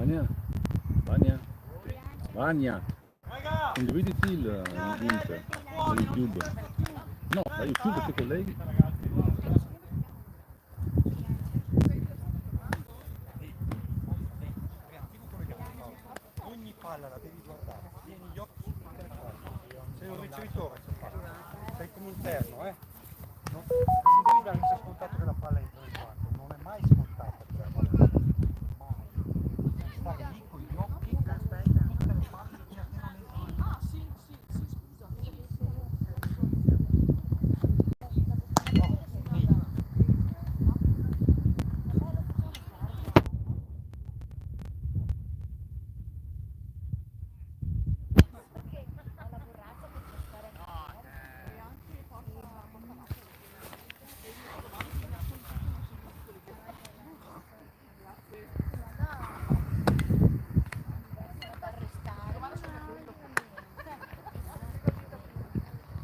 Vania, Vania, Vania, condividiti il link da YouTube. No, da YouTube che colleghi. Ogni palla la devi guardare, tieni gli occhi sul palla. Sei un ricevitore, sei come interno, non devi dare per scontato che la palla entra nel quarto, non è mai scontato che la palla entra, mai. Devi stare lì con gli occhi, tutte le palle finché non entrano nel quarto.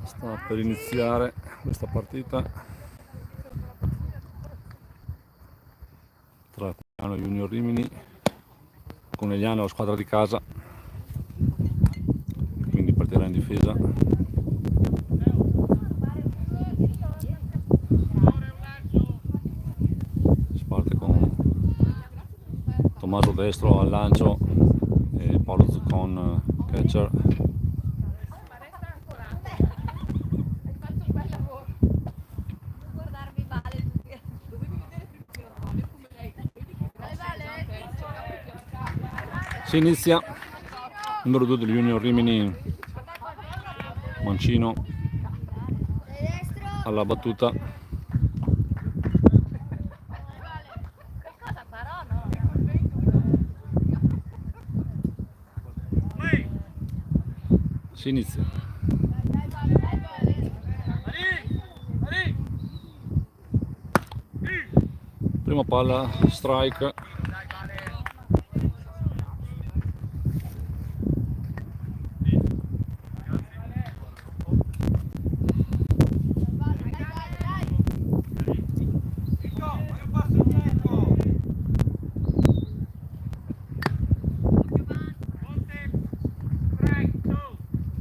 Sta per iniziare questa partita tra Conegliano e Junior Rimini. Conegliano è la squadra di casa, quindi partirà in difesa. Si parte con Tommaso Destro al lancio e Paolo Zuccon catcher. Si inizia, numero 2 del Junior Rimini, Mancino alla battuta. Si inizia. Prima palla, strike.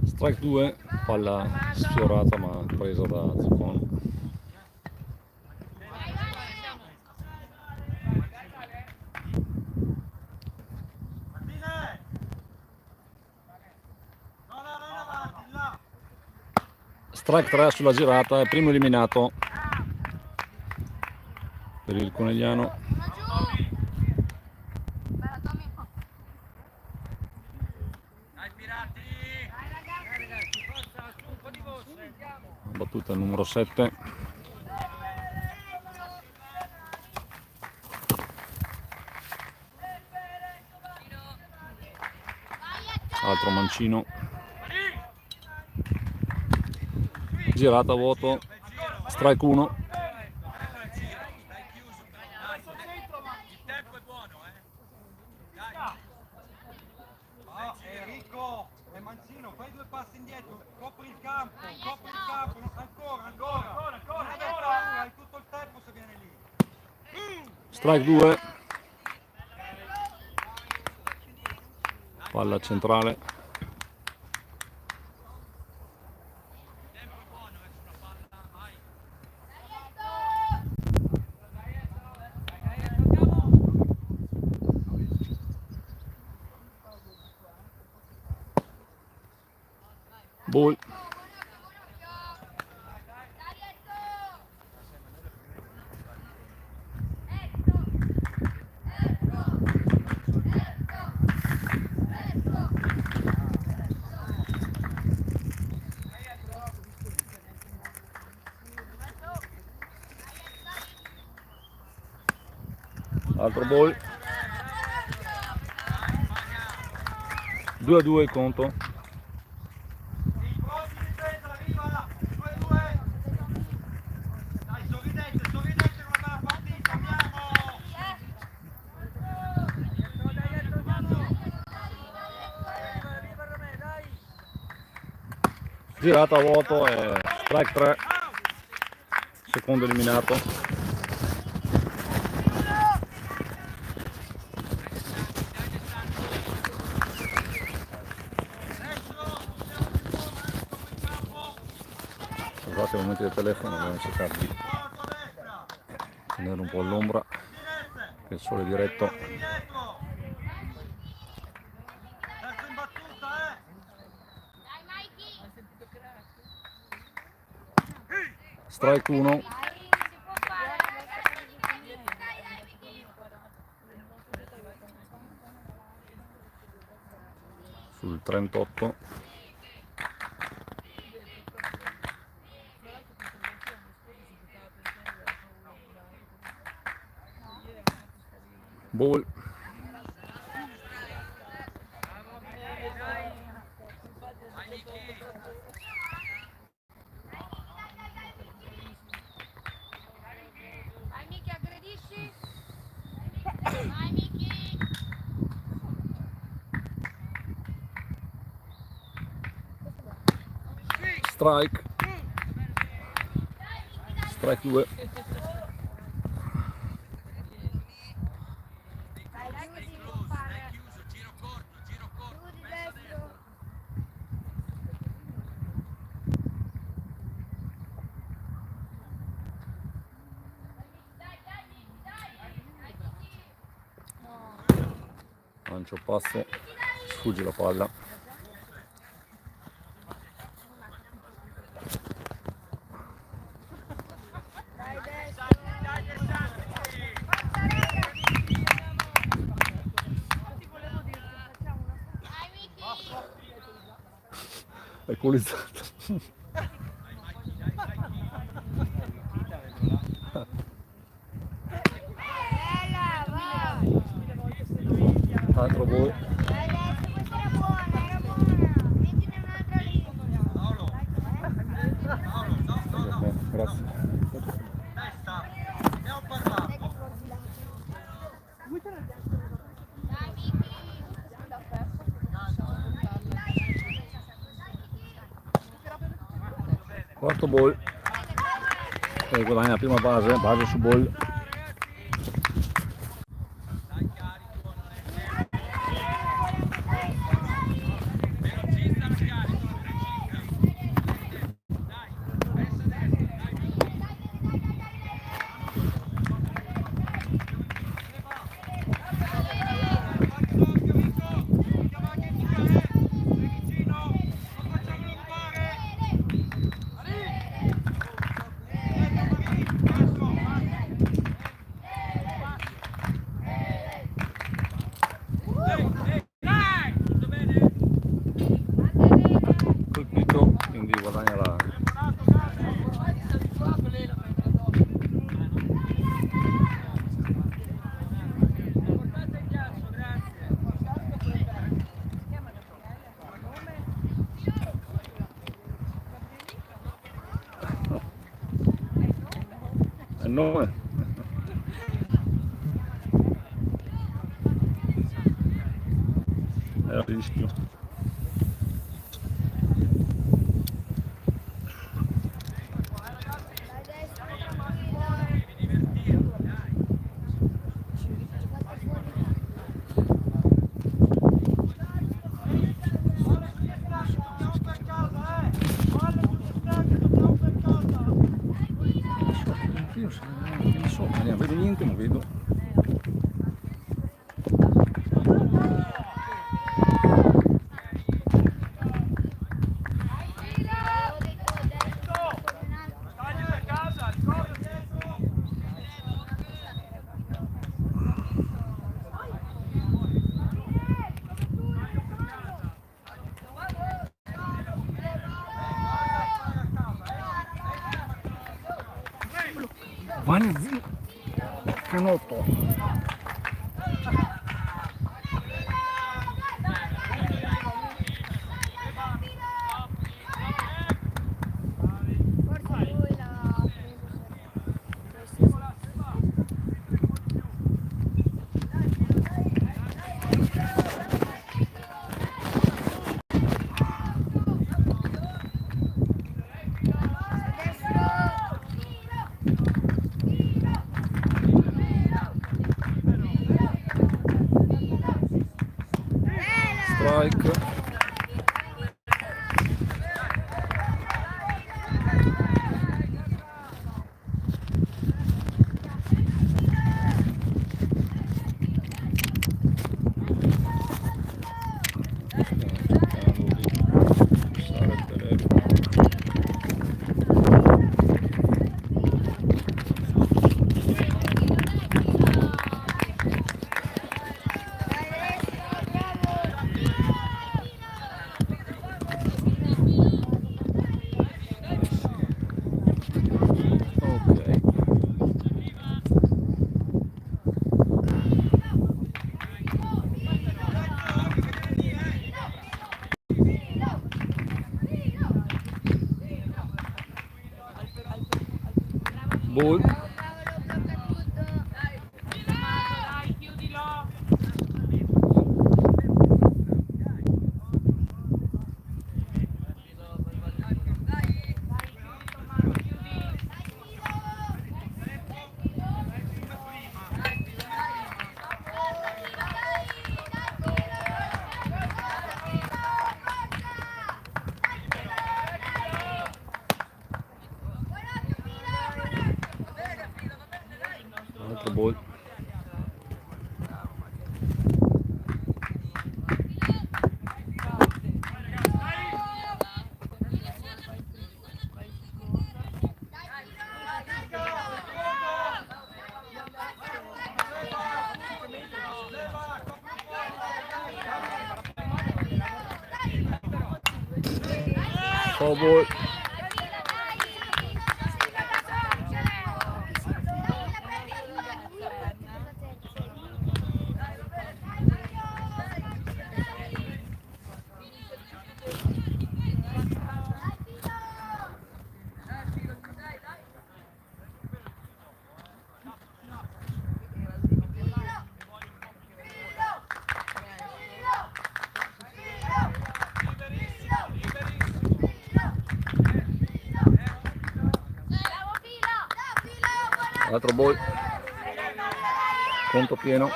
Strike 2, palla sfiorata ma presa da Zuccon. Strike 3 sulla girata, è primo eliminato per il Conegliano. Battuta numero 7. Altro Mancino. Girata a vuoto. Strike 1. Enrico e Mancino, fai due passi indietro, copri il campo, ancora, hai tutto il tempo se viene lì. Strike 2. Palla centrale. Ball. Altro ball. 2-2 il conto. Girata a vuoto e strike 3, secondo eliminato. qua siamo metti il telefono, dobbiamo cercare di tenere un po' all'ombra, che il sole è diretto. Strike 1. Sul 38. Ball. Vai Miki, aggredisci? Vai Miki! Strike. Strike 2. Dai, così può fare. Chiudi destro. Lancio passo, sfugge la palla. Dai, destro. Dai Miki! Equalizzato. Bella, vai! Altro ball. Dai, destro, questa era buona, era buona. Mettine un'altra lì. Grazie. Dai Miki! Quarto ball. E guadagna la prima base su ball. Colpito, quindi guadagna la... il nome. È a rischio. Dai, destro, tranquillo. Non so, non vedo niente, non vedo. Vani zio, canotto. Forse lui l'ha Strike. Ball. Dai, chiudilo. Altro ball. Foul ball. Altro ball. Conto pieno.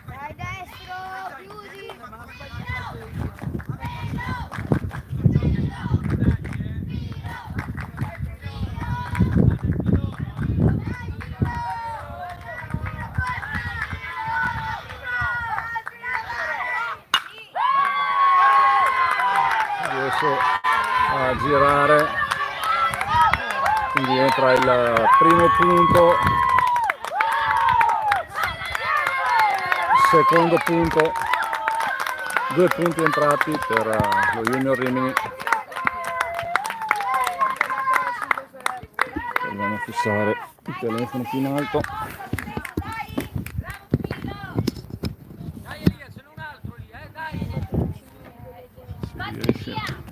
Dai destro, chiudi. Riesce a girare, quindi entra il primo punto, secondo punto, 2 punti entrati per lo Junior Rimini. Proviamo a fissare il telefono più in alto. Si riesce.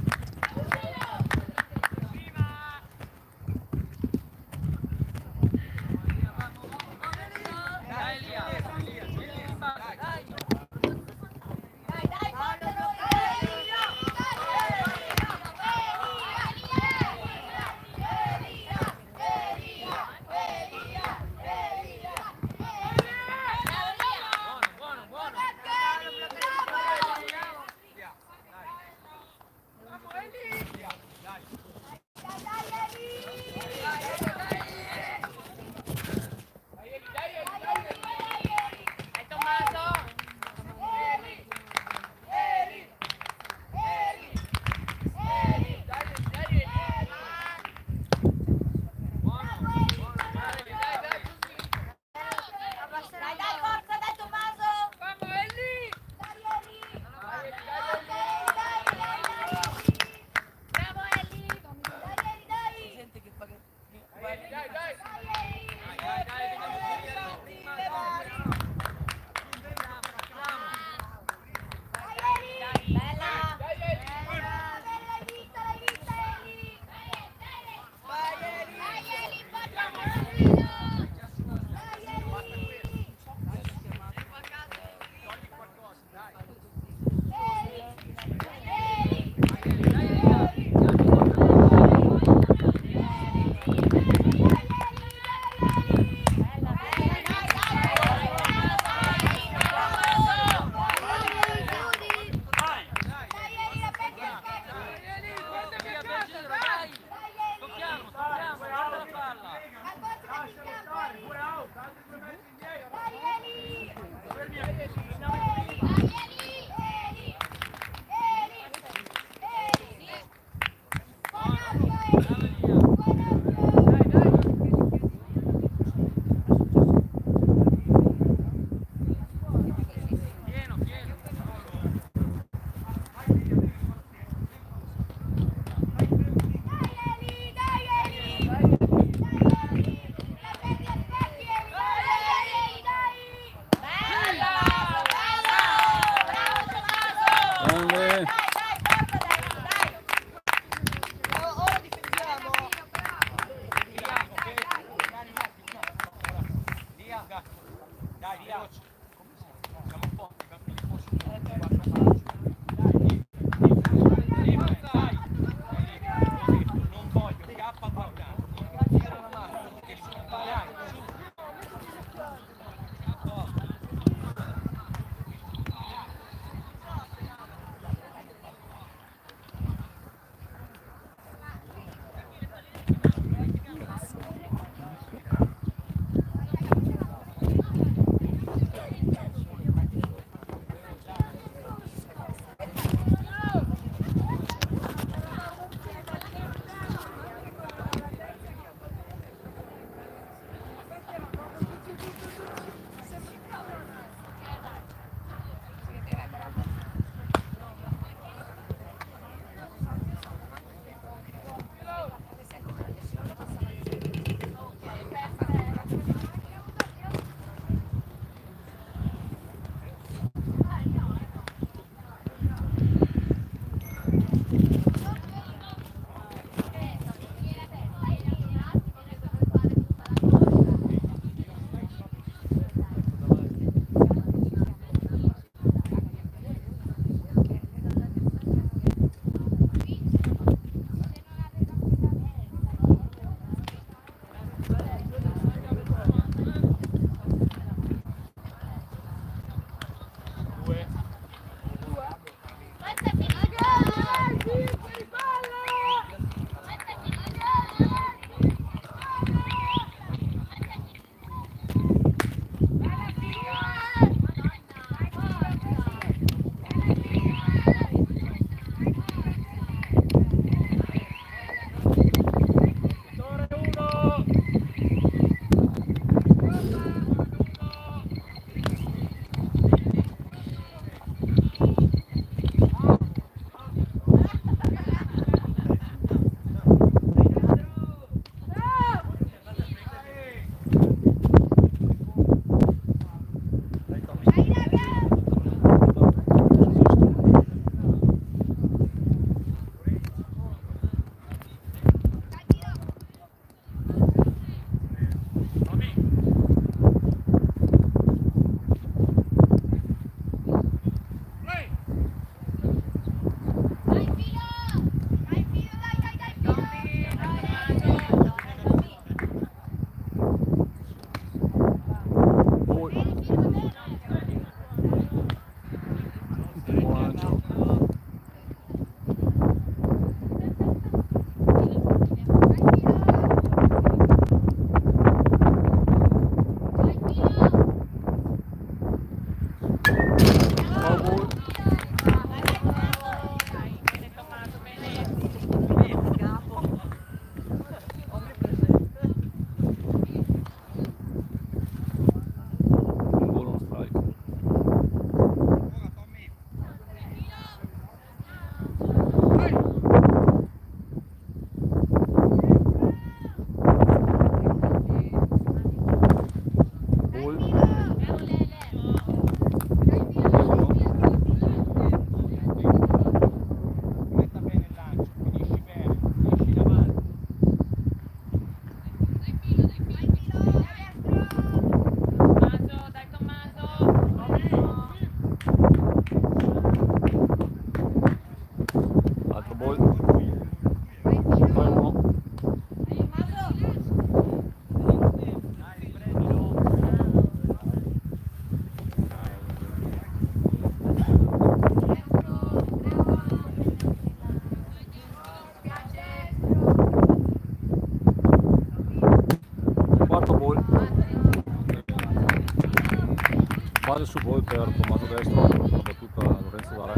Base su gol per Tommaso Destro, una battuta Lorenzo Varè.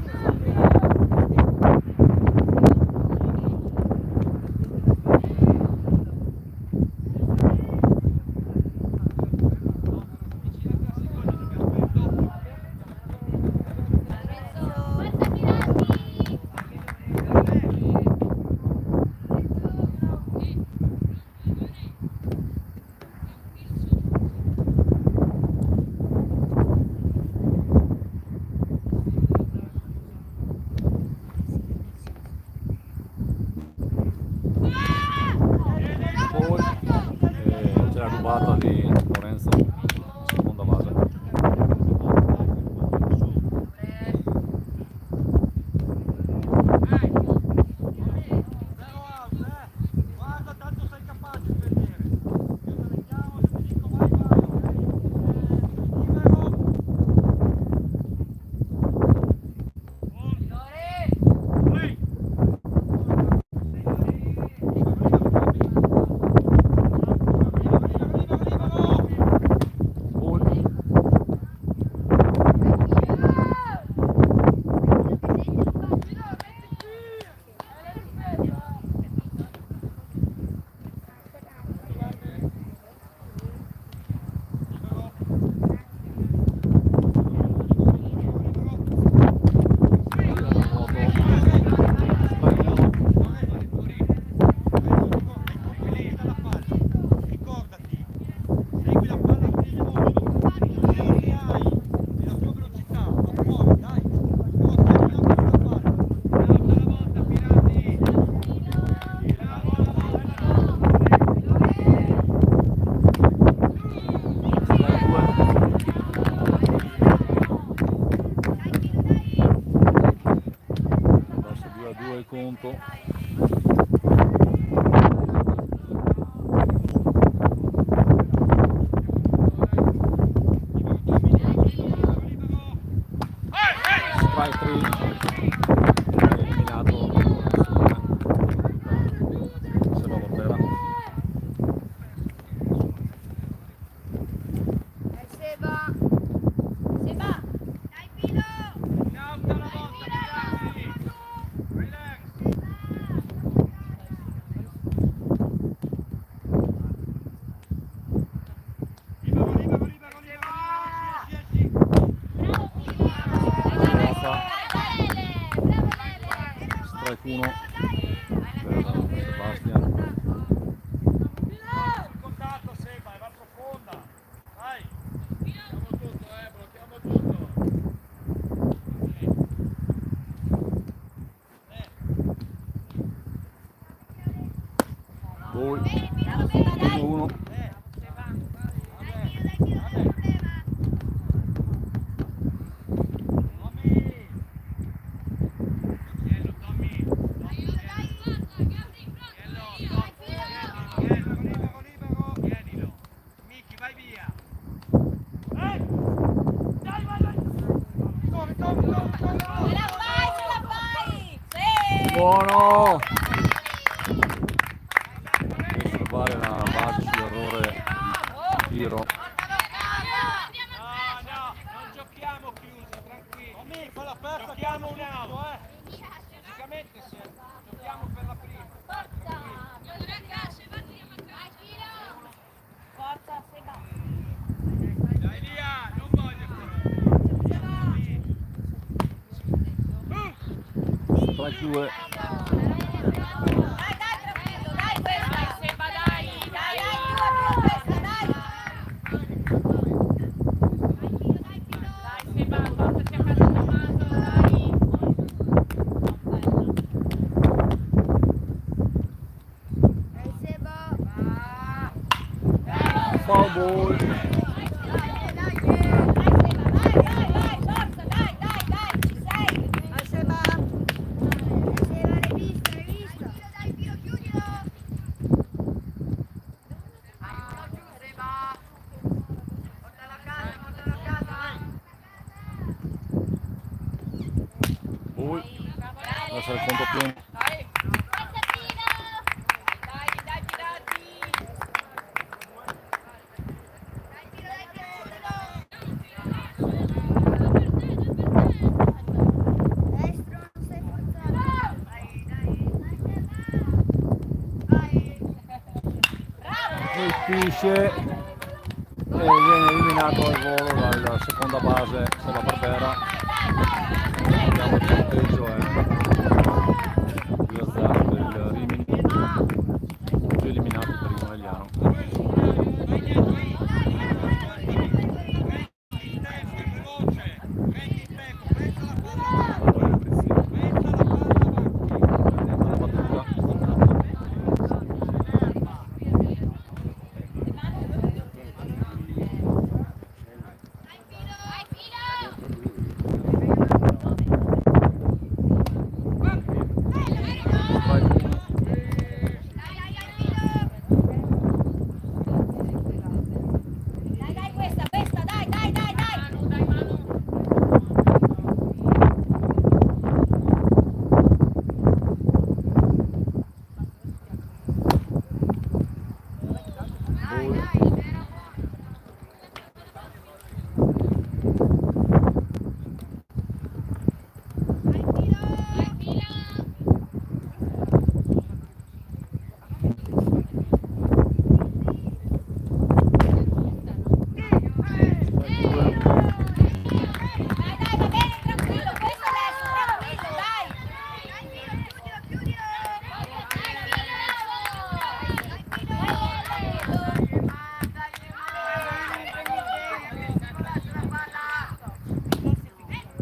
Gol, c'era rubata di Lorenzo, seconda base. eliminato Seba Portera. Seba. Seba. Dai filo. Strike 1 per Sebastian. Contatto Seba, va profonda. Vai. Blocchiamo tutto, Gol 1-1. Buono! Questo vale la base sull'errore di tiro. No, non giochiamo chiuso, tranquillo. Amico, la persa giochiamo un out. Fisicamente sì, giochiamo per la prima. Forza, Seba. Dai via, non voglio Strike 2. Dai, tranquillo, dai questa, Seba, dai, questa, dai. Dai, Seba, portati a casa Tommaso, dai. Dai, Seba. Foul ball. Dai, forza, dai, ci sei. Dai, Seba. Seba, l'hai visto. Dai, filo, chiudilo. Seba. Portalo a casa. Ball. Deve essere il conto pieno. Dai, pirati. Destro, non sei forzato. Vai. Colpisce e viene eliminato al volo dalla seconda base Seba Portera. Abbiamo il punteggio è 2-0 per il Rimini, più eliminato per il Monegliano. Dai, questa, dai.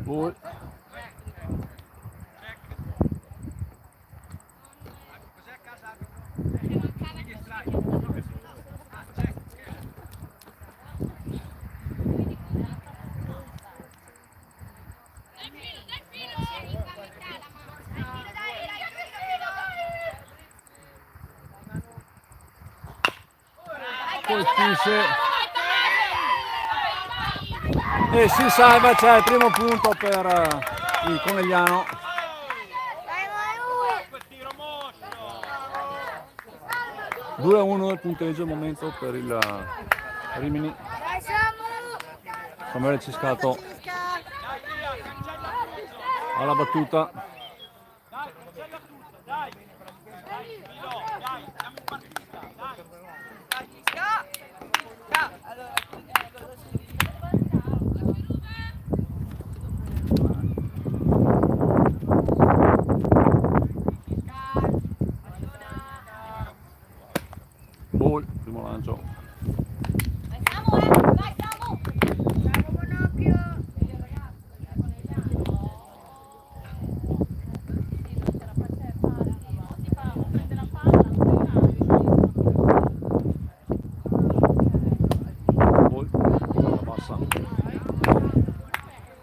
Gol. Colpisce e si salva, c'è il primo punto per Il Conegliano. Quel tiro mostro. 2-1 il punteggio al momento per il Rimini. Samuele Ciscato Dai, via, cancella tutto. alla battuta. Dai, cancella tutto, dai. Dai, Milo, dai, siamo in partita, dai. Ball, primo lancio. Ball, palla bassa.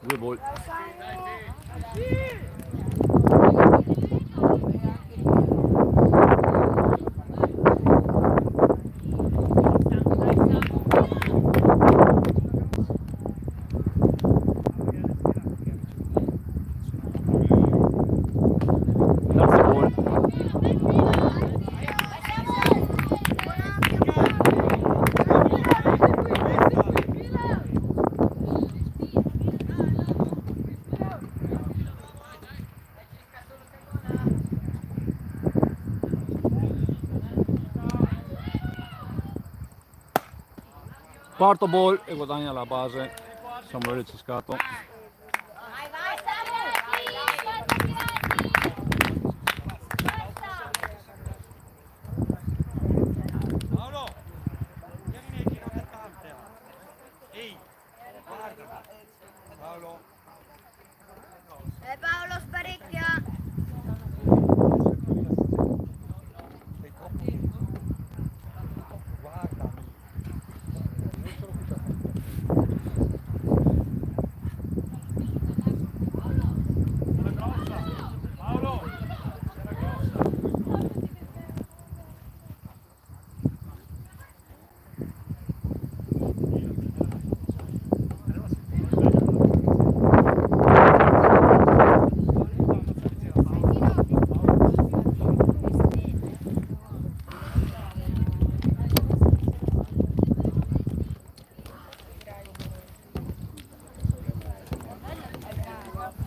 2 ball. Terzo ball. Quarto ball e guadagna la base Samuele Ciscato. Paolo, vieni nei tiro che tante. Ehi, guarda. Paolo. Paolo sparecchia. Sei troppo lento. Guardami. Non sono qui per Paolo, c'era grossa.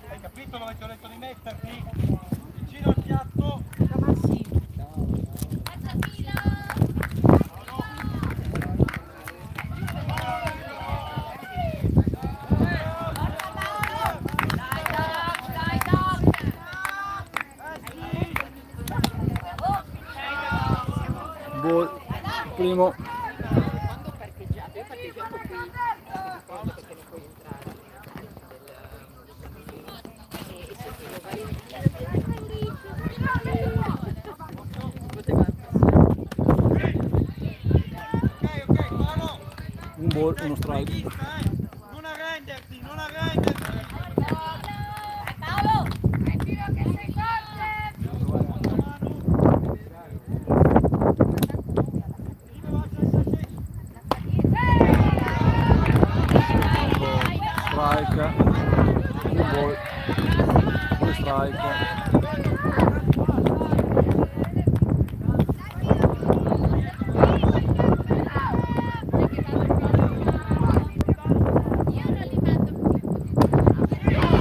Hai capito dove ti ho detto di metterti? Vicino al piatto. Ball, primo. Quando ho parcheggiato, io ho parcheggiato qui, ricordo perché non puoi entrare e sentivo vari poteva Ok, Paolo. Un ball, uno strike. Vista, eh. Non arrenderti, non arrenderti. Paolo, è tiro che sei forte. Strike. Un ball. 2 strike.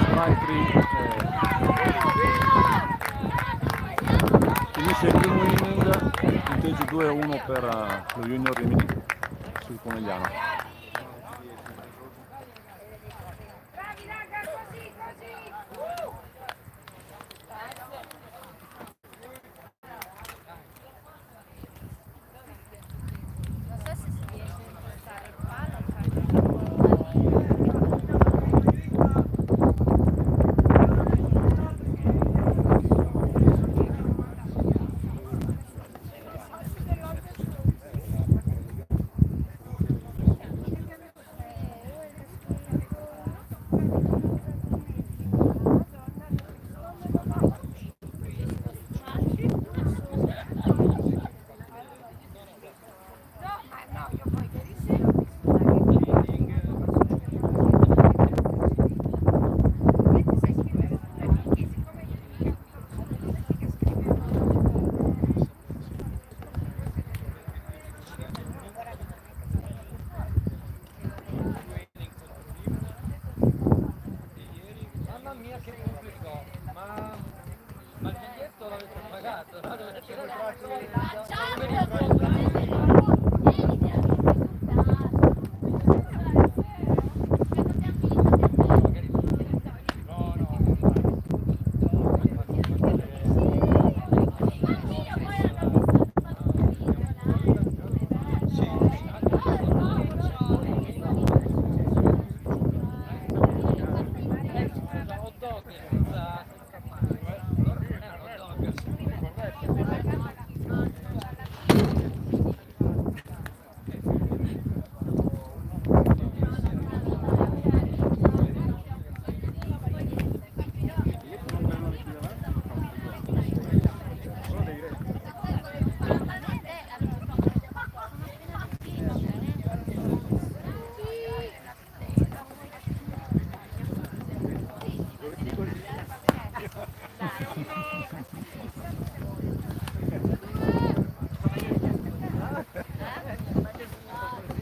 Strike 3. Finisce il primo inning, punteggio 2-1 per lo Junior Rimini sul Conegliano.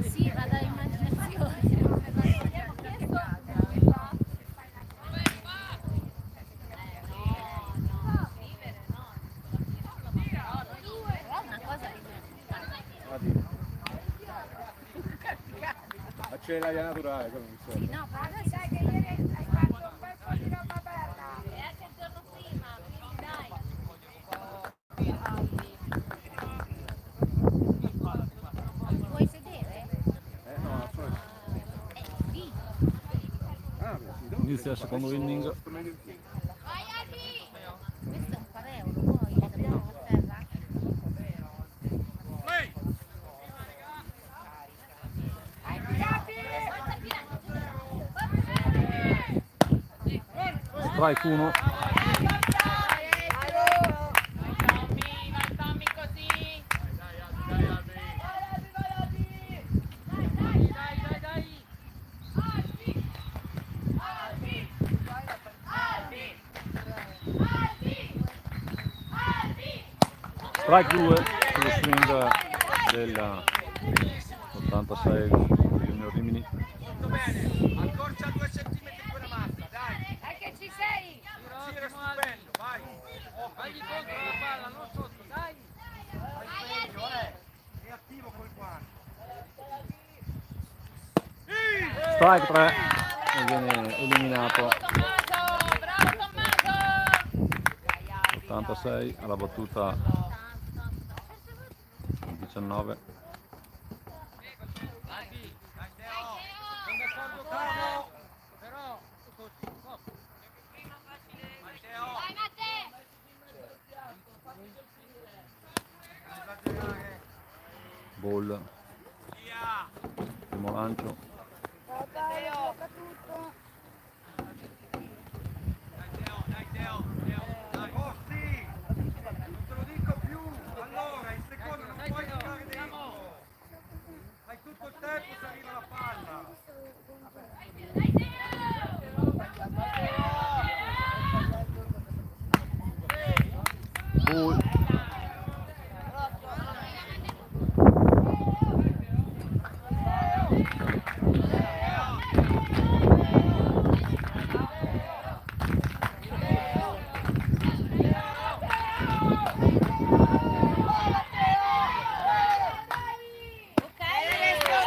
Sì, vado all'immaginazione. Una cosa Ma c'è l'aria naturale, come mi sì, no, però adesso sai che ieri hai fatto un bel po' di roba bella. E anche il giorno prima, quindi dai. Vuoi sedere? No, sono... Lì. Inizia il secondo inning. Vai Adi! Questo è un pareo, lo vuoi? Dobbiamo a terra? Strike 1. Dammi così. Strike 2 sullo swing della 86 Junior Rimini. Molto bene, accorcia 2 centimetri quella mazza, dai. Dai che ci sei! Sì, è stupendo, vai. Vai contro la palla, non sotto, dai. Vai meglio, è attivo col guanto. Strike 3 e viene eliminato. Bravo Tommaso! 86 alla battuta 19. Sono d'accordo Carlo, però Matteo. Vai Matteo! Ball. Primo lancio. Costi, non te lo dico più, allora il secondo non puoi tirare dentro, hai tutto il tempo se arriva la palla. Ball.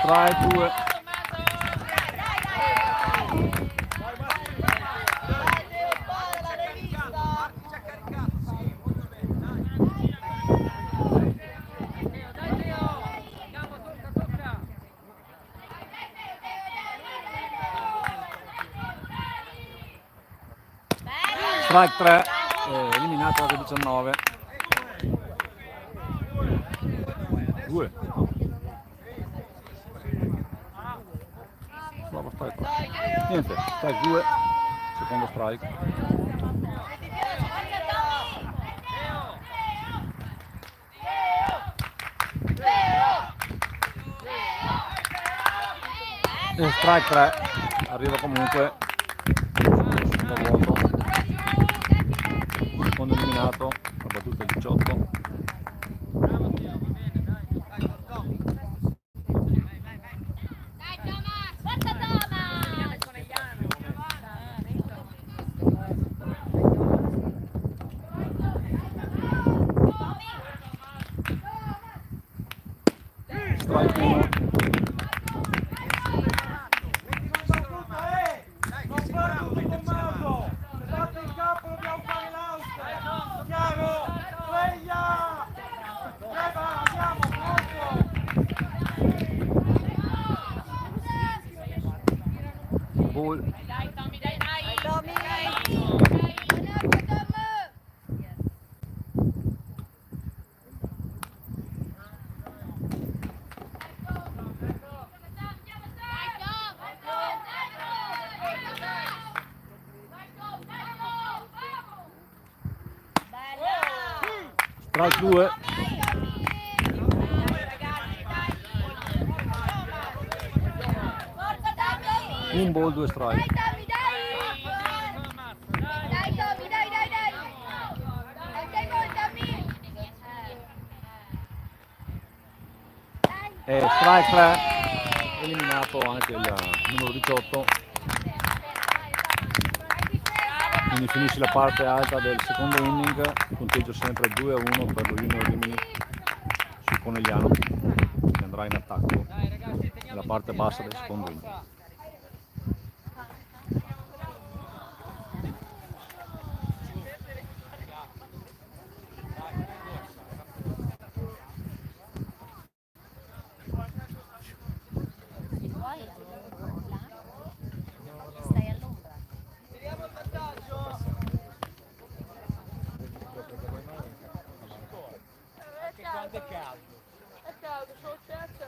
Strike 2. Strike 3, eliminato alla 19. 2. Bravo, strike 3. Niente, strike 2, secondo strike. E strike 3, arriva comunque da vuoto. Secondo eliminato, la battuta 18. Dai Thomas! Forza Thomas! Ball. Dai Tommy, dai, dai. Tommy. Strike 2. Un ball, 2 strike. E strike 3. Eliminato anche il numero 18. Quindi finisce la parte alta del secondo inning, il punteggio sempre 2-1 per lo Junior Rimini su Conegliano, che andrà in attacco nella parte bassa del secondo inning. Stai all'ombra. Quando è caldo. È caldo, solo certo.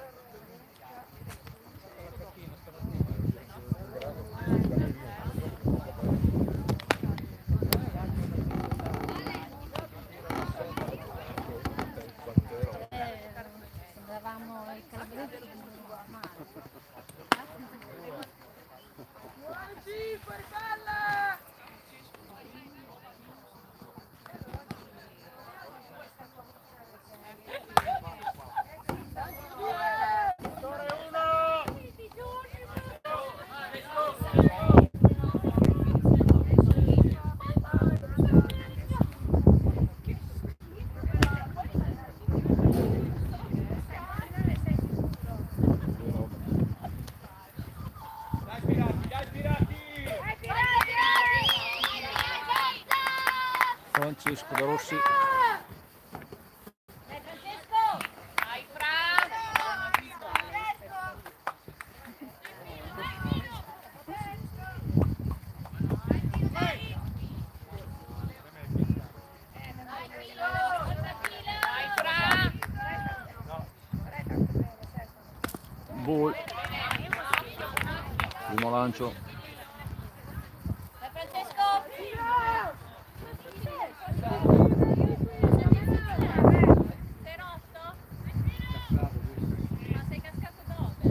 Sembravamo i calabresi di fuori palla! Francesco De Rossi. Dai Fra. Dai Fra. Ball. Primo lancio. Sei rotto? Ma sei cascato dove?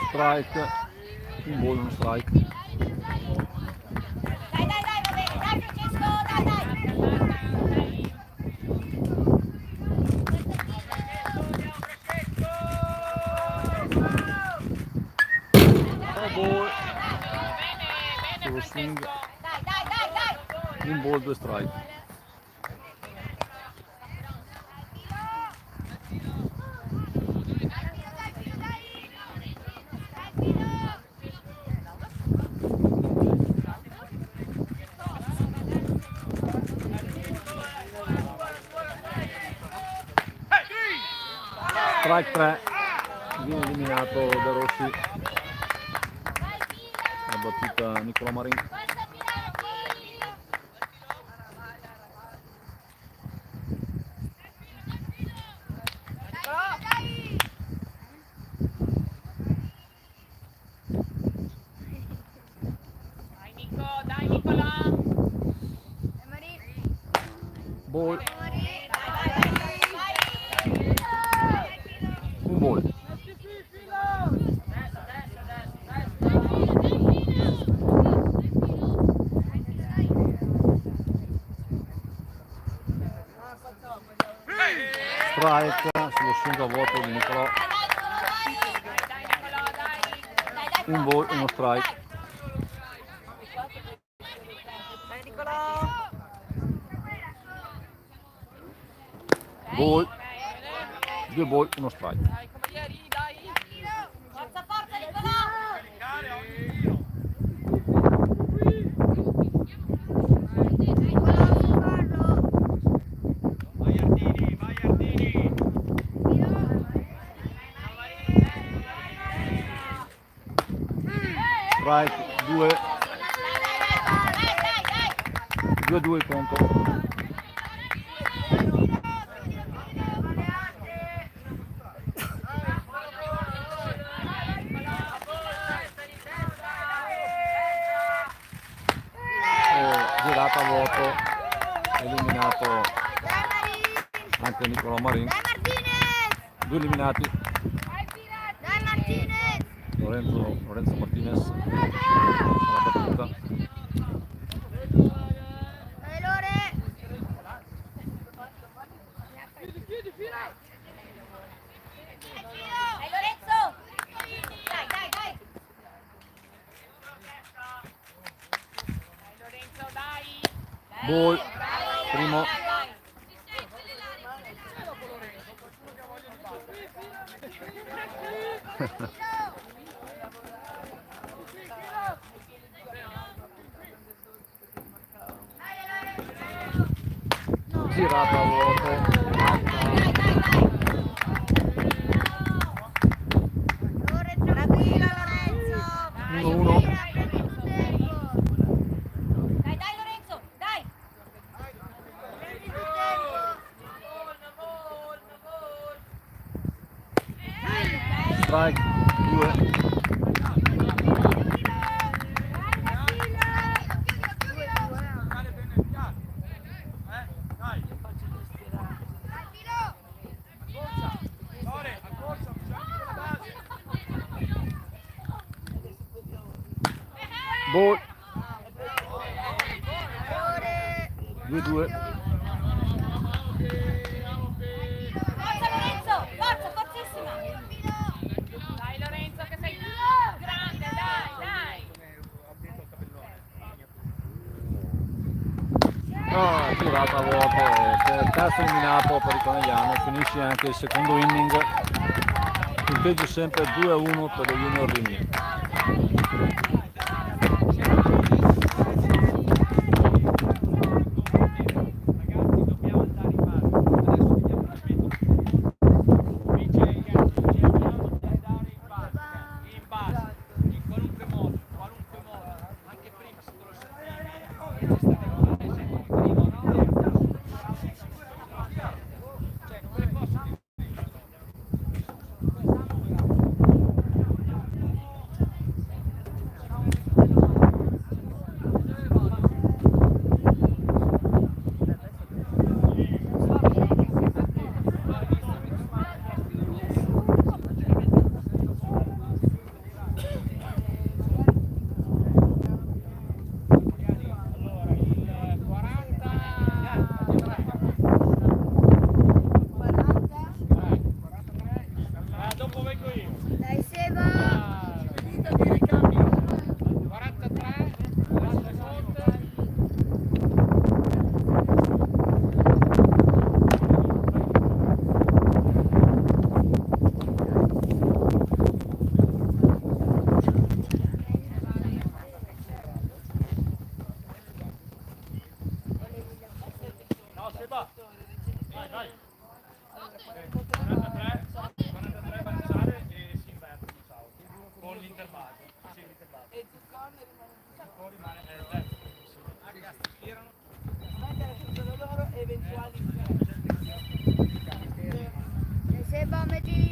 Strike. Un ball, uno strike. Dai, va bene, dai Francesco, dai! Ball. Bene, Sullo swing. Dai! Un ball, 2 strike. Strike 3. Viene eliminato De Rossi. La battuta Nicola Marin. Dai Nico, dai Nicola. Ball. Un ball. Strike sullo swing a vuoto di Nicolò. Dai Nicola, dai. Un ball, uno strike. Ball. Due ball, uno strike. Dai cavalieri, dai. Forza, Nicolò! Vai Ardini, vai Ardini. Strike 2-2 conto. Girata a vuoto, eliminato anche Nicolò Marin. Dai Martinez! 2 eliminati, Dai Martinez! Lorenzo Martinez alla battuta. Dai Lore! Dai Lorenzo! Dai, dai, dai! Dai Lorenzo, dai! Ball, primo. Girata a vuoto. Lore, tranquilla Lorenzo! 1-1. Prendi tu tempo! Dai, dai Lorenzo, dai! Prendi tu tempo! Strike 2. Giocare bene il piano. Dai. Lore, accorcia, facciamo la base. Ball, Lore! 2-2. Forza Lorenzo! Forza, forzissima! Dai Lorenzo che sei grande, dai, dai! Girata a vuoto, il terzo eliminato per il Conegliano, finisce anche il secondo inning, punteggio sempre 2-1 per lo Junior Rimini. Ragazzi, dobbiamo andare in mano. Adesso vediamo il ripeto. Vince i ragazzi, dobbiamo andare in base, in qualunque modo, anche prima se te lo sentivi, state con me, sempre prima, no? Cioè, non me le posso dire. Dopo vengo io. Dai Seba! Finita di ricambio. 43, lascia Conte. No, Seba. Vai, vai. 43 va a iniziare e si inverte di salto con l'interbase. Sì, l'interbase. E Zuccone rimane il terzo. Ragazzi, girano. Loro eventuali. Dai Seba, metti...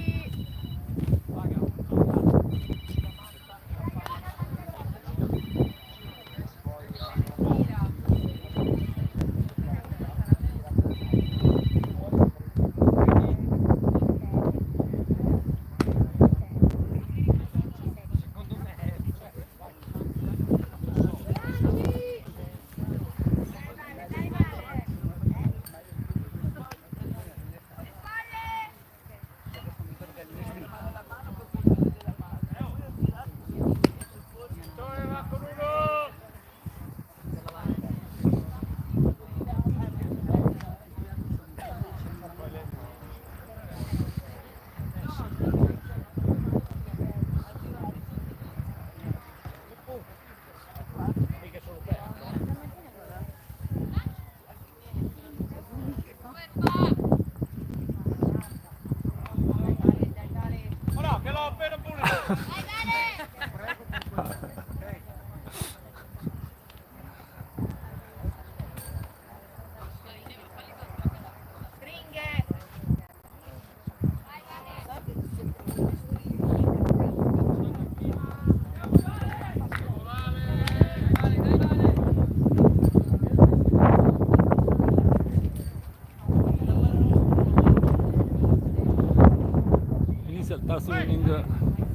Invece il terzo inning,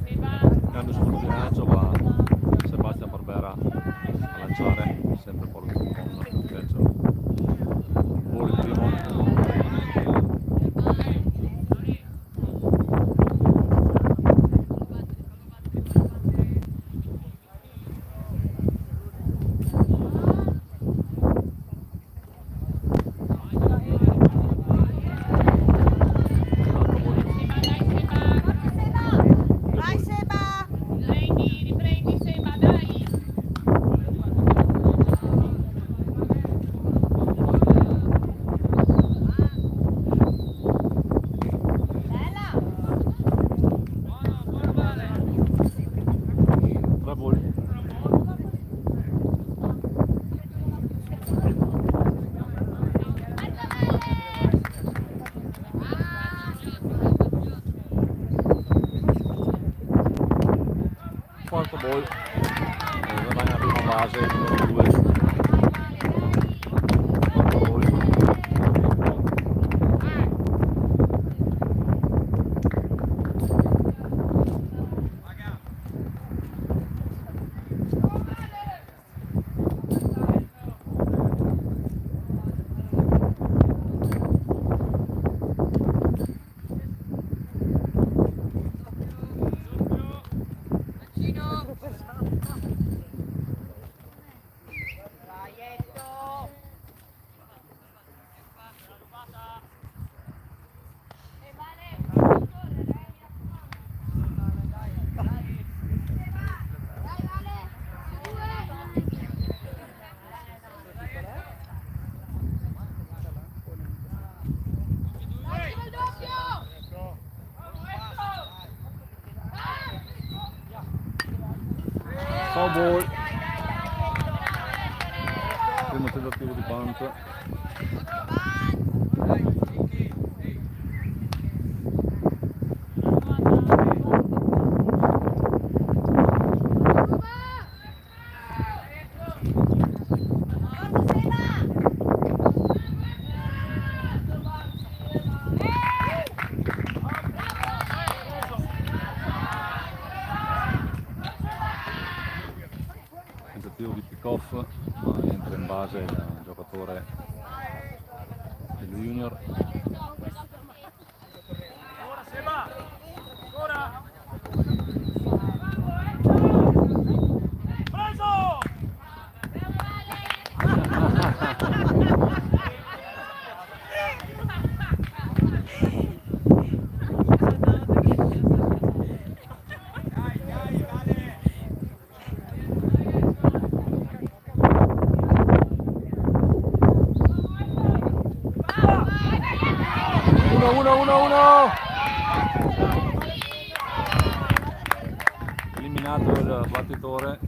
Seba, cambio sconfinaggio, va Sebastian Barbera a lanciare, sempre poi con catch. Volo il primo. Vai Seba! riprendi Seba, dai! Bella! Tre voli. Quarto ball. Vai nella prima base, il numero 2. Quarto ball. Foul ball. Primo tentativo di bunt. Tentativo di pick-off, ma entra in base il giocatore dello junior. Ora Seba! Ora! Preso! Uno. Eliminato il battitore,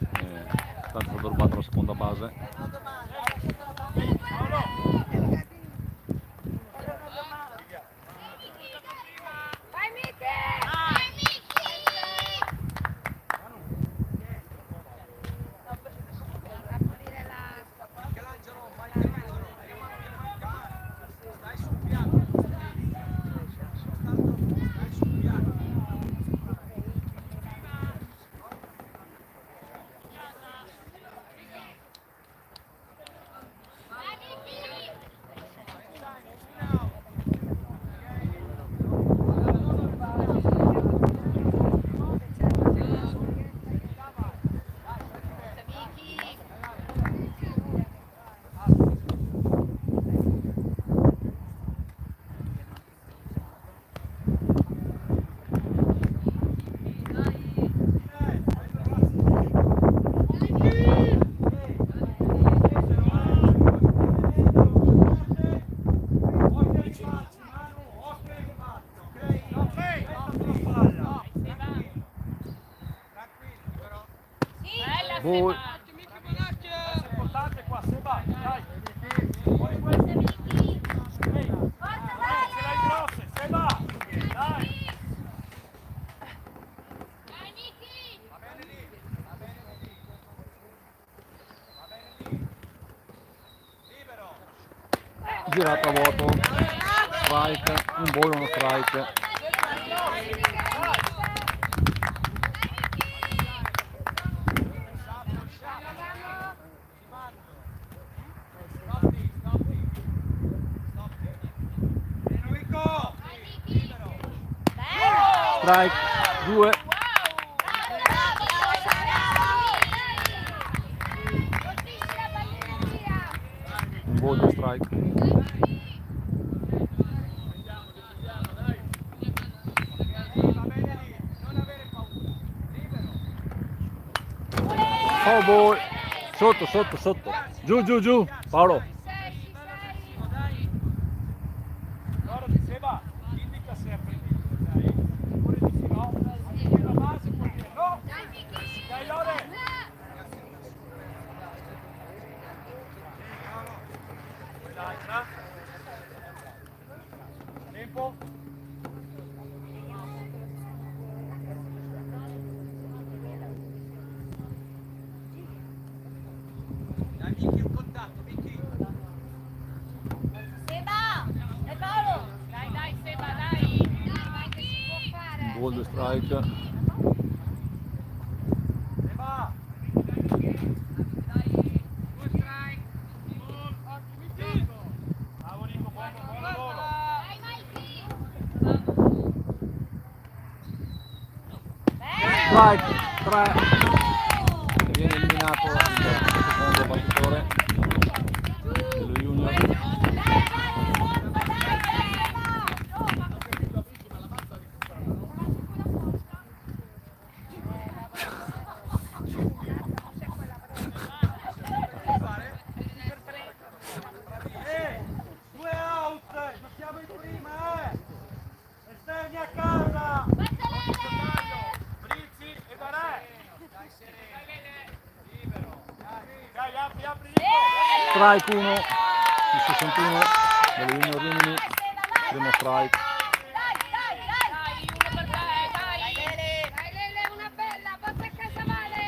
tanto è stato rubato la seconda base. Vai Michi! Vai Michi! Aprire Stai sul piano! Stai sul piano! Ball. È importante qua, Seba, dai! Fuori questo! Ehi, ce l'hai grosse, Seba! Dai! Va bene lì! Va bene lì! Va bene lì! Libero! Girato a vuoto, strike, un ball, uno strike. Vai, strike, 2. Colpisci la pallina via. Un gol, 2 strike. Oh boy. Sotto, sotto, sotto. Giù, giù, giù. Paolo. Ricordati, Seba, indica sempre il video, dai. Pure dici no, anche la base puoi dire no. Dai Lore. L'altra. Tempo. Dai Vicky un contatto, Vicky. Seba! E Paolo! Dai, dai, Seba, dai. Dai, che si può fare? Un gol, 2 strike. E va. Bravo Nico, buon lavoro. Dai, Mikey! Strike, 3. E viene eliminato il secondo battitore dello Junior. Due out, giochiamo in prima, esterni a casa. Brizzi e Barè. Dai, apri, apri. Strike 1, il 61 dello Junior Rimini. Primo strike. Dai, uno per te, dai. Dai Lele, una bella, porta a casa male!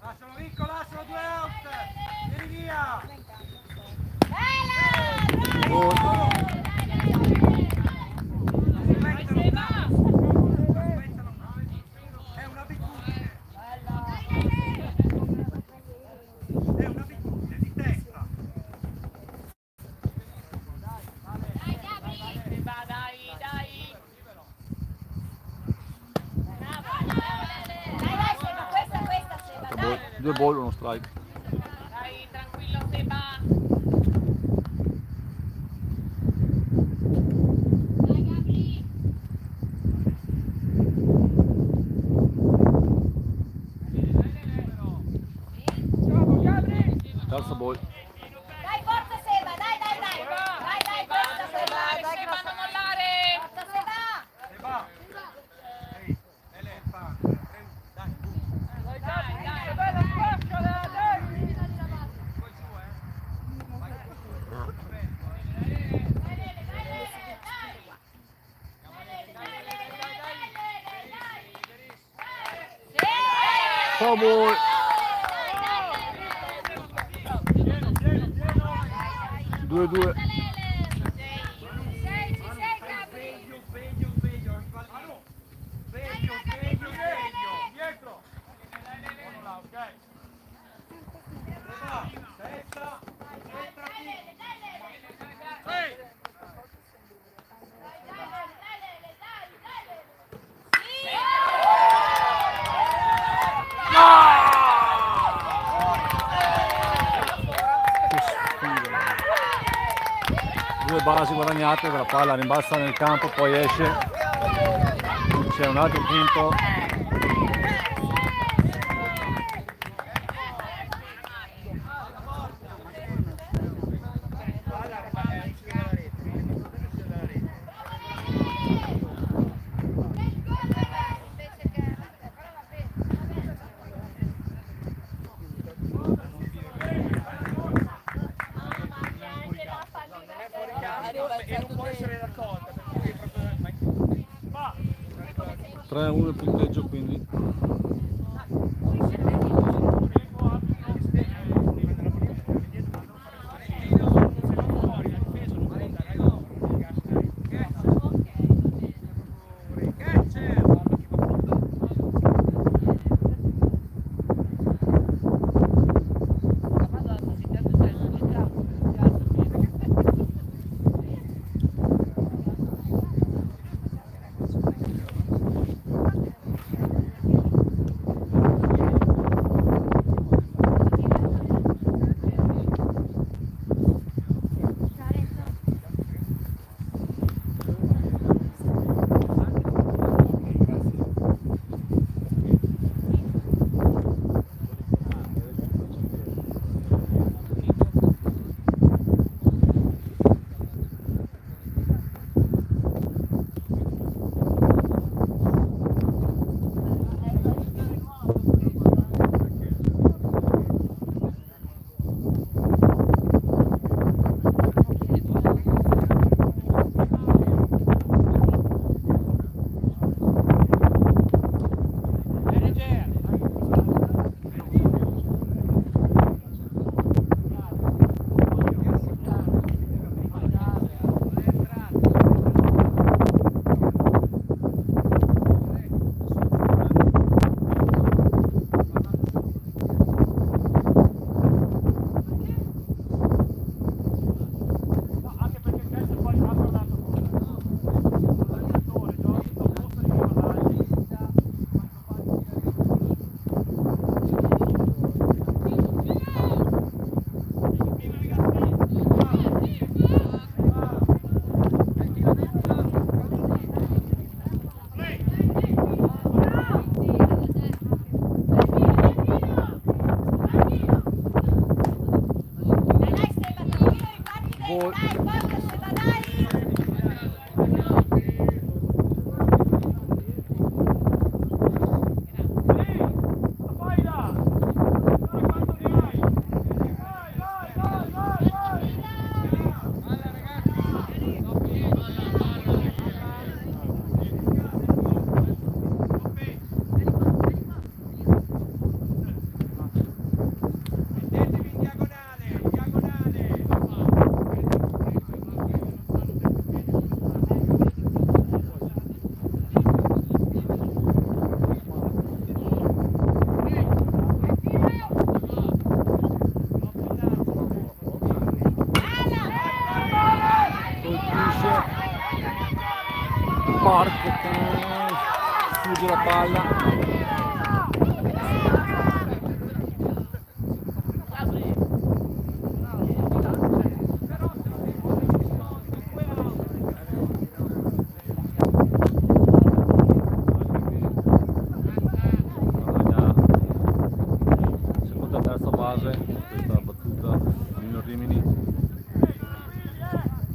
Lascialo Ricco, lascialo, due out. Vieni via. Gol. È un'abitudine. È un'abitudine di testa. Seba, dai, dai. Dai, Seba, questa, Seba, dai! Due ball, uno strike. Dai, tranquillo, Seba. Dai, Gabri! Terzo ball. Dai, forza Seba, dai, dai, dai! Dai, dai, forza Seba! Dai, Seba, non mollare. Forza Seba! E va. Ehi, elefante. Dai, Dai, dai. poi giù, Vai. Four ball. Due, due. Dietro. Ok. Che sfiga. Due basi guadagnate, la palla rimbalza nel campo, poi esce. C'è un altro punto. E non può essere raccolta perché è proprio 3-1 il punteggio, quindi ball. Mettetevi in diagonale, in diagonale. Colpisce Parco che fugge la palla. Seconda terza fase, questa battuta Nino Rimini,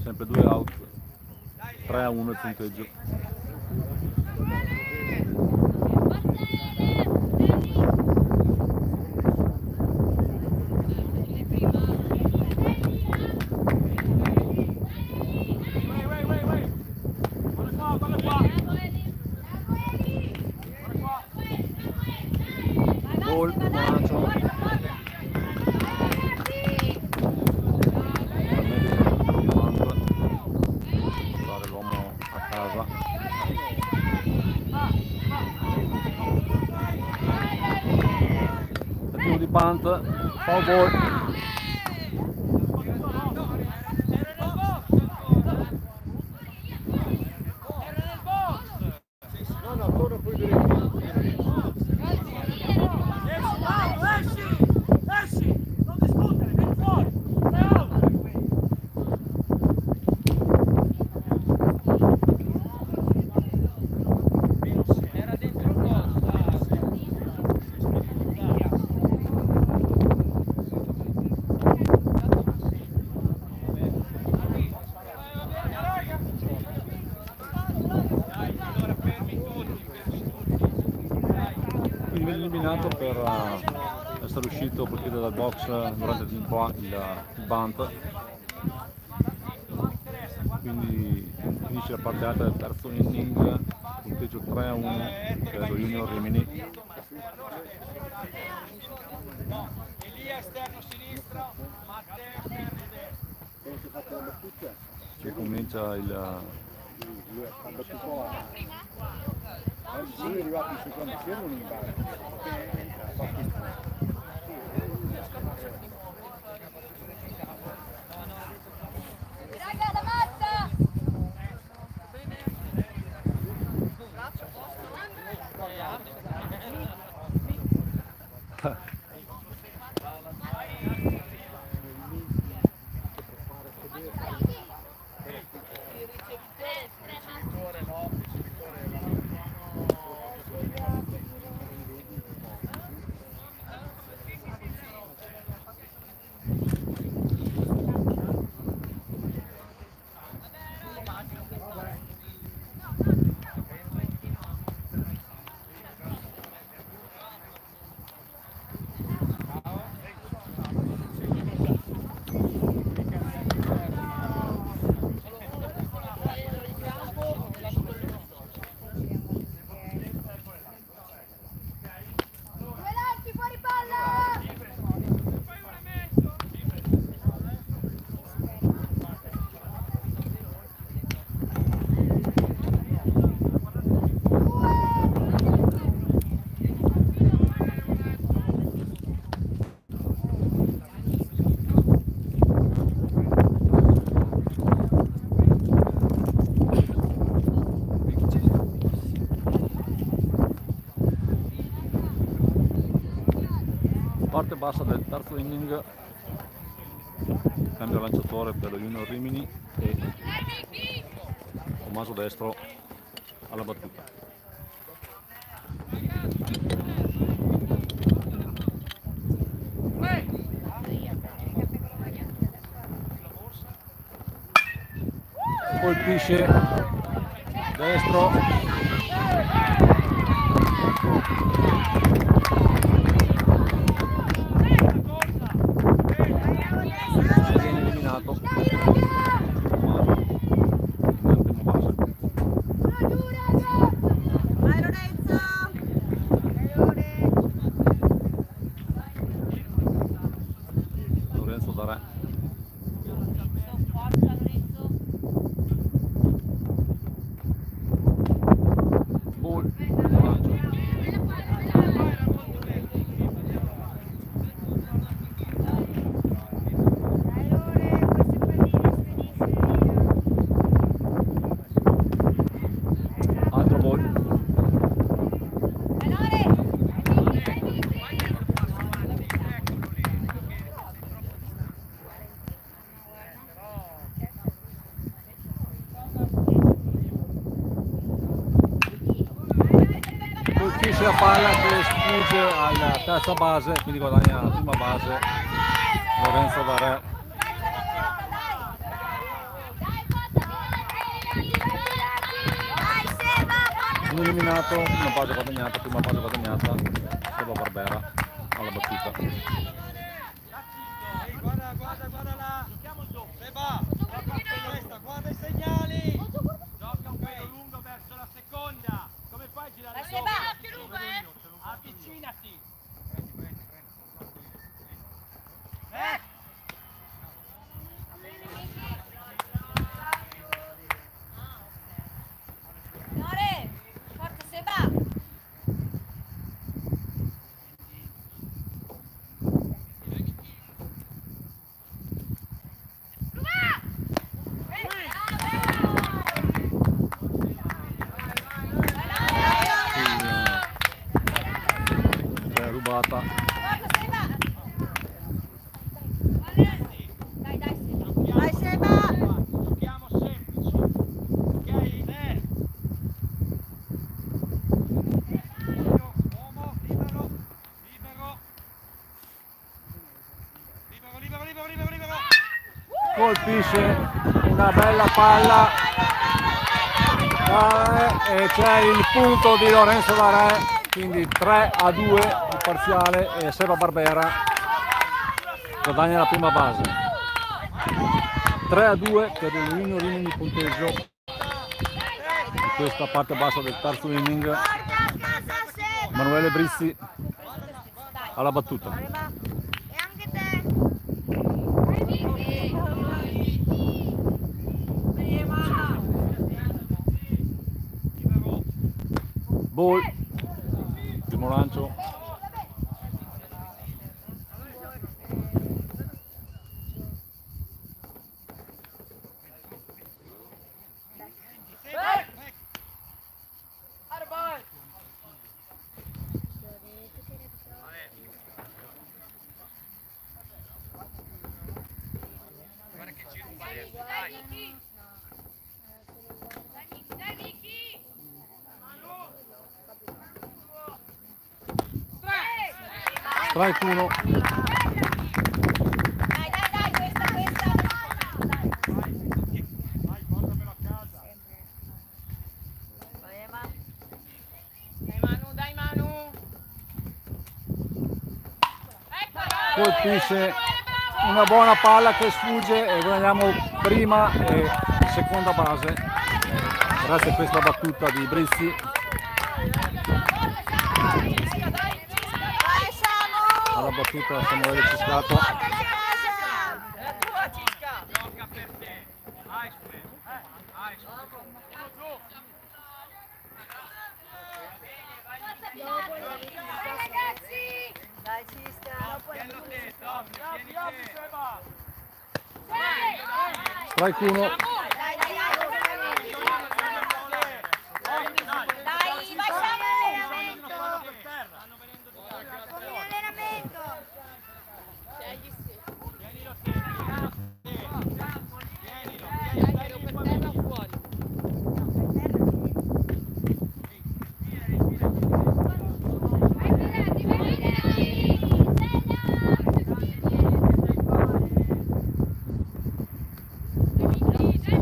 sempre 2 out, 3-1 il punteggio. Gol, lancio. Portare l'uomo a casa. Tentativo di punt, foul ball. Era dentro il posto. Quindi viene eliminato per essere uscito per chiudere dal box durante il bunt. Quindi finisce la parte alta del terzo inning, punteggio 3-1 per lo Junior Rimini. Elia esterno sinistro, Matteo esterno destro. Che comincia il Sono arrivati in seconda, si erano in Raga, la mazza! Due lanci fuori palla! parte bassa del terzo inning, cambio lanciatore per lo Junior Rimini e Tommaso Destro alla battuta. colpisce destro, viene eliminato nel primo base. Vai Lorenzo! Lorenzo da re. Forza Lorenzo. Ball, lancio. Dai Lore, queste palline spedisce Altro ball. Dai Lore! Colpisce la palla che sfugge alla terza base, quindi guadagna la prima base Lorenzo da re. Dai Seba! Un eliminato, una base guadagnata, prima base guadagnata, Seba Barbera alla battuta. Ehi, guarda, guarda, guarda là. Giochiamo dopo. Seba, questa, guarda i segnali. Gioca un pelo lungo verso la seconda. Come fai a girare Vai, sopra? Seba, più lungo, Avvicinati. Lore! Forza Seba! Rubata. Forza Seba! Dai, dai Seba! Vai Seba! Giochiamo semplici. Ok? Uomo, libero. Libero. Libero, libero, libero, libero, libero. Colpisce una bella palla e c'è il punto di Lorenzo da re, quindi 3-2 il parziale e Seba Barbera guadagna la prima base. 3-2 per il Ligno Rimini punteggio di questa parte bassa del terzo inning. Porta a casa Seba! Emanuele Brizzi alla battuta. E anche te! Ball, primo lancio. Strike 1. Dai, dai, dai, questa! Vai, portamelo a casa. Vai Ema! Dai Manu, dai Manu. Ecco! Colpisce una buona palla che sfugge e guadagniamo prima e seconda base grazie a questa battuta di Brizzi. Vai Samu! Alla battuta Samuele Ciscato. Portaci a casa! La tua Cisca. Gioca per te. Iceberg. Iceberg. Uno giù. Dai ragazzi! Dai Cisca! Tienilo te, Tommy. Tieni te. Seba. Strike 1. Dai, dai, dai! Dai, vai Samu! Come in allenamento! Tienilo te. Tienilo. Ero per terra o fuori? Dai,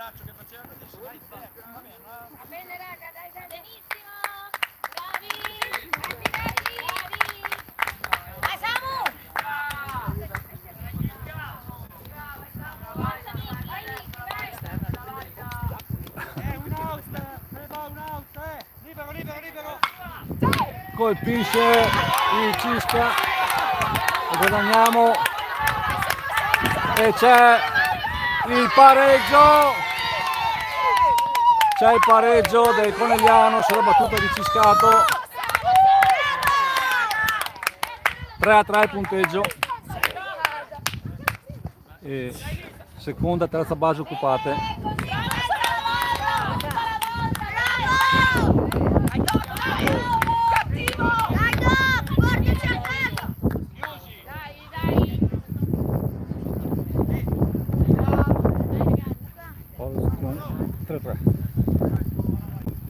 braccio che faceva così, si va in terra. Va bene, no? Va bene raga, dai, dai. Benissimo. Bravi. Bravi, bravi. Vai Samu. Forza Miki, vai Miki, vai. Un out, un out, libero, libero, libero. Colpisce il Cisca e guadagniamo e c'è il pareggio, del Conegliano sulla battuta di Ciscato. 3-3 il punteggio e seconda e terza base occupate.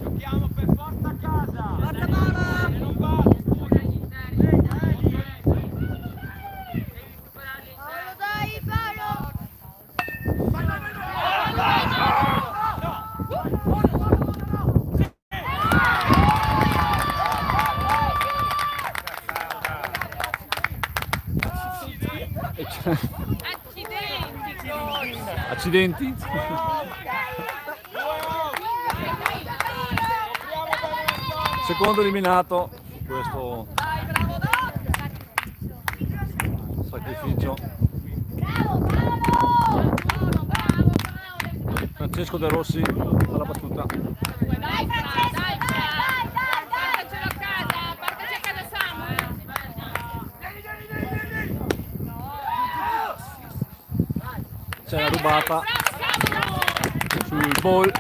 Giochiamo per forza a casa. Forza Paolo. E non va. Paolo, dai, Paolo. Accidenti. Secondo eliminato su questo sacrificio. Francesco De Rossi alla battuta. Dai, portacelo a casa, portaci a casa Samu. C'è la rubata sul ball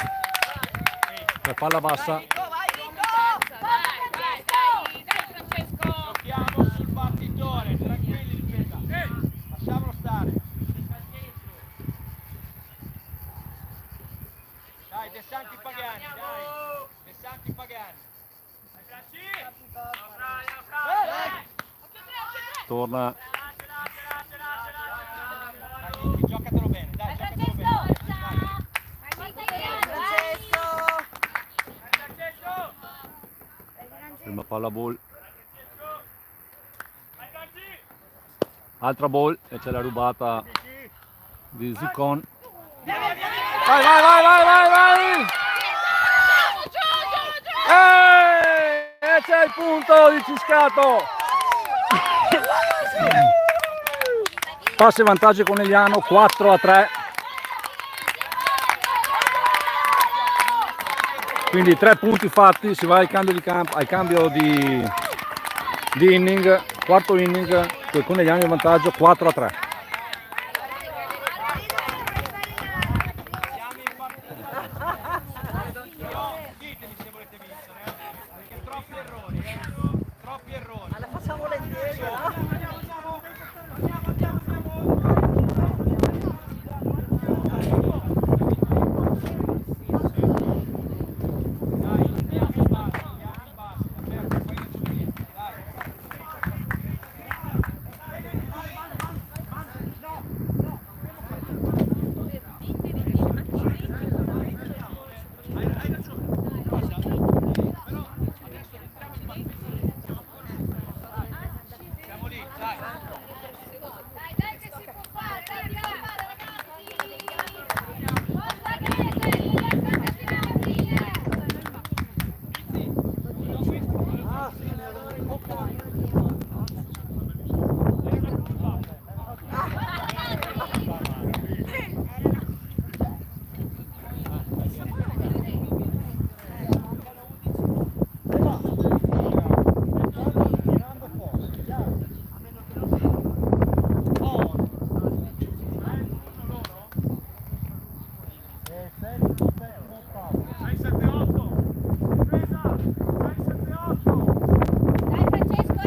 per palla bassa. Dai Francesco. Giochiamo sul battitore, tranquilli difesa. Lasciamolo stare. Dai, De Santi Pagani, dai. De Santi Pagani. Torna Giocatelo bene, dai, giocatelo bene. prima palla ball, altra ball e c'è la rubata di Ziccon. Vai, vai, vai, vai, vai, vai! E c'è il punto di Ciscato! Passa in vantaggio Conegliano 4-3. Quindi 3 punti fatti, si va al cambio di campo, al cambio di inning, quarto inning, con Conegliano in vantaggio 4-3. Ditemi se volete vincere, perché troppi errori, troppi errori. La facciamo volentieri, no? Dai che si può fare, dai che si può fare ragazzi! Forza che Dai Francesco,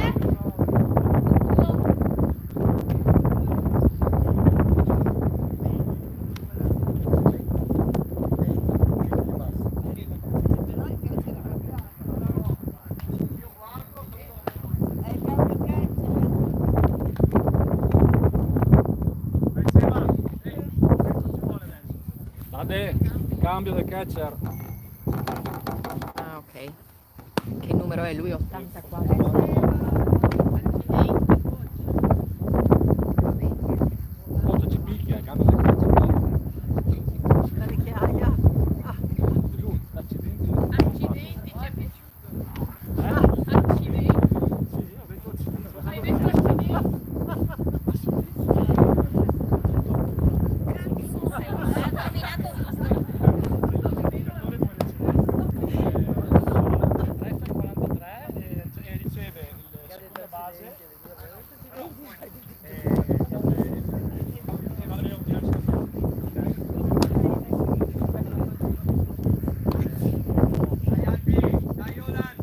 Ade. Cambio del catcher. Ah, ok. Che numero è lui? 84. Molto ci picchia, cambio del catcher. La vecchiaia. Lui, l'accidente. Accidenti, ci è piaciuto. Accidenti. Hai detto accidenti. Resta il 43 e riceve il seconda base. E Valerio Bianchi. Dai Albi, dai Olan.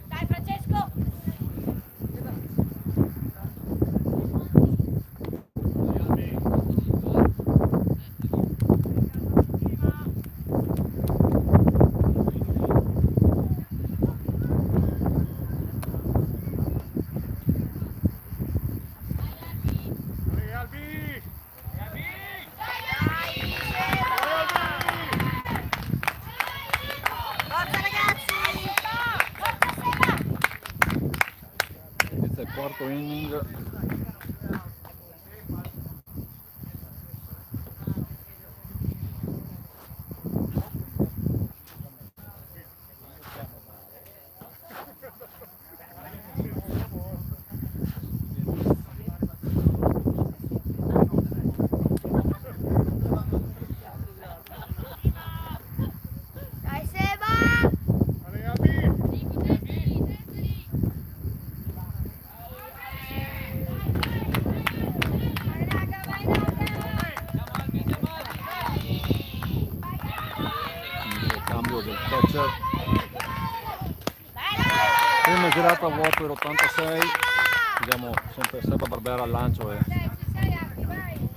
Dai Francesco! Forza ragazzi! Forza Seba! Inizia il quarto inning. Dai Seba! Vai raga, vai raga! Inizia il cambio del catcher. Dai raga! Prima girata a vuoto dell'86. Vediamo sempre Seba Barbera al lancio e Dai, ci sei Arti, vai!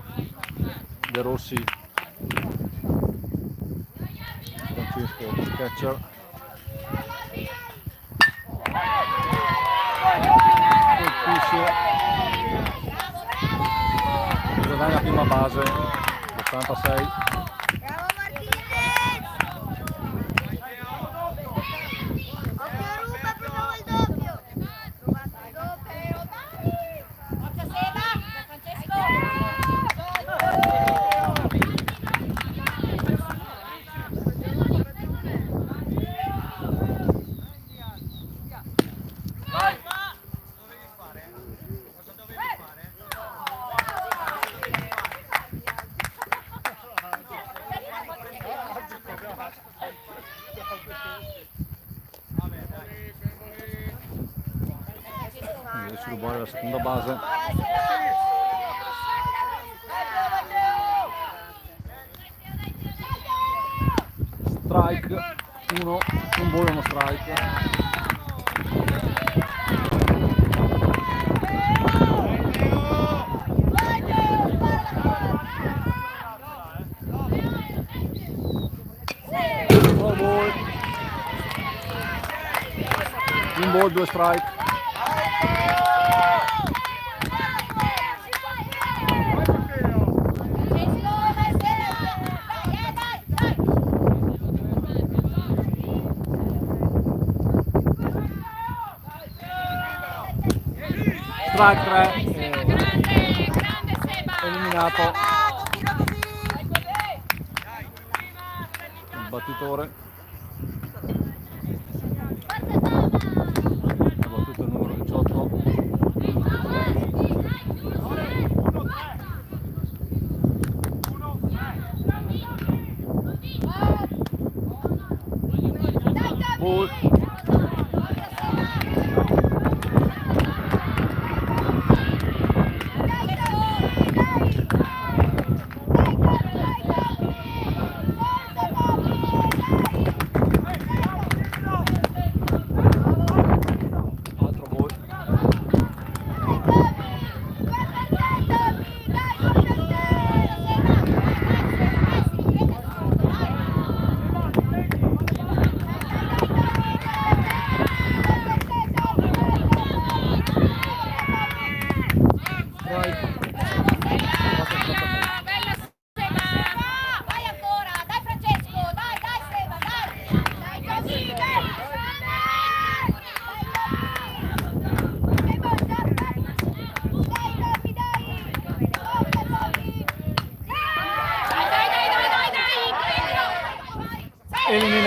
De Rossi. Francesco il catcher. Colpisce. Bravo, bravo! Guadagna la prima base. 86. Bravo Martinez! Occhio ruba, proviamo il doppio! Rubato il doppio! Forza Seba! Francesco! Cosa dovevi fare? Adesso rubare la seconda base. Strike 1, un buono uno strike. Pro ball. Un ball, due strike. Strike 3, Grande, grande Seba! eliminato il battitore. Ha battuto il numero 18. Ball.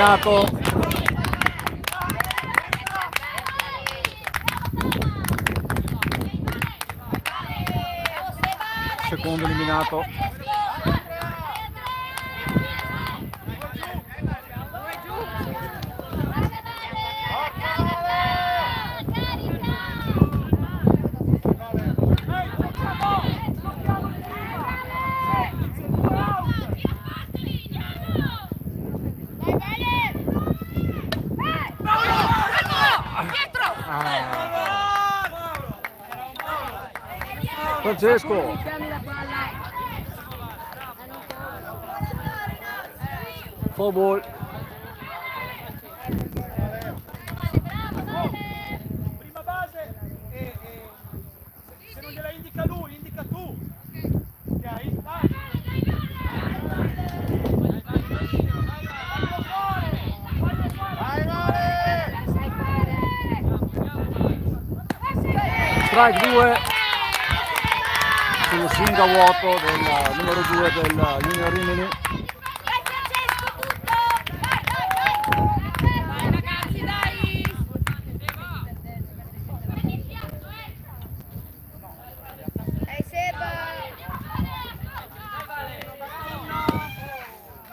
eliminato. Secondo eliminato. Francesco. Foul ball. Prima base e se non gliela indica lui, indica tu. Ok? Dai. Strike 2 sullo swing a vuoto del numero 2 del Junior Rimini. Dai ragazzi, dai!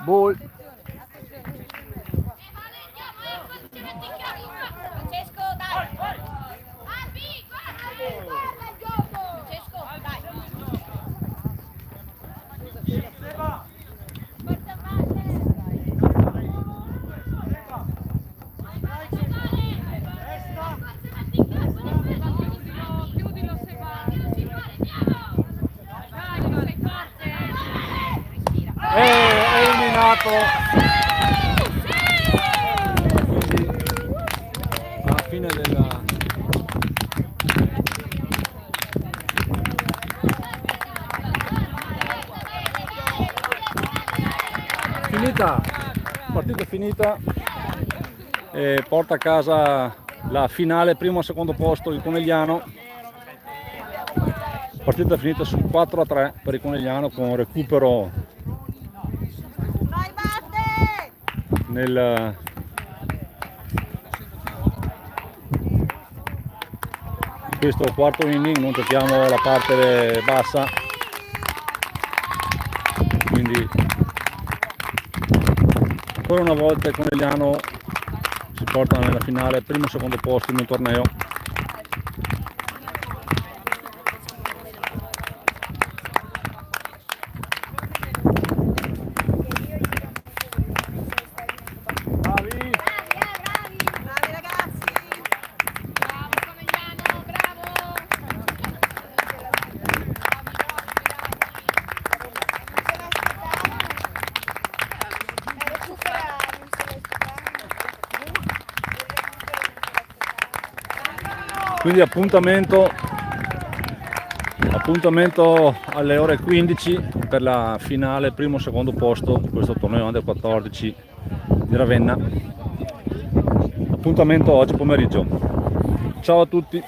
Ball. Francesco, dai! Albi, guarda il gioco! Francesco, dai! Forza Chiudilo se va! Dai, non sei forte! È eliminato. Quindi alla fine della finita, partita finita, e porta a casa la finale primo e secondo posto il Conegliano. Partita finita sul 4-3 per il Conegliano, con recupero Vai Matte! nel questo quarto inning. Non giochiamo la parte bassa, quindi ancora una volta il Conegliano si porta nella finale primo e secondo posto in un torneo. Bravi! Bravi ragazzi! Bravo Conegliano, bravo! Quindi appuntamento alle ore 15 per la finale primo e secondo posto di questo torneo Under 14 di Ravenna. Appuntamento oggi pomeriggio. Ciao a tutti.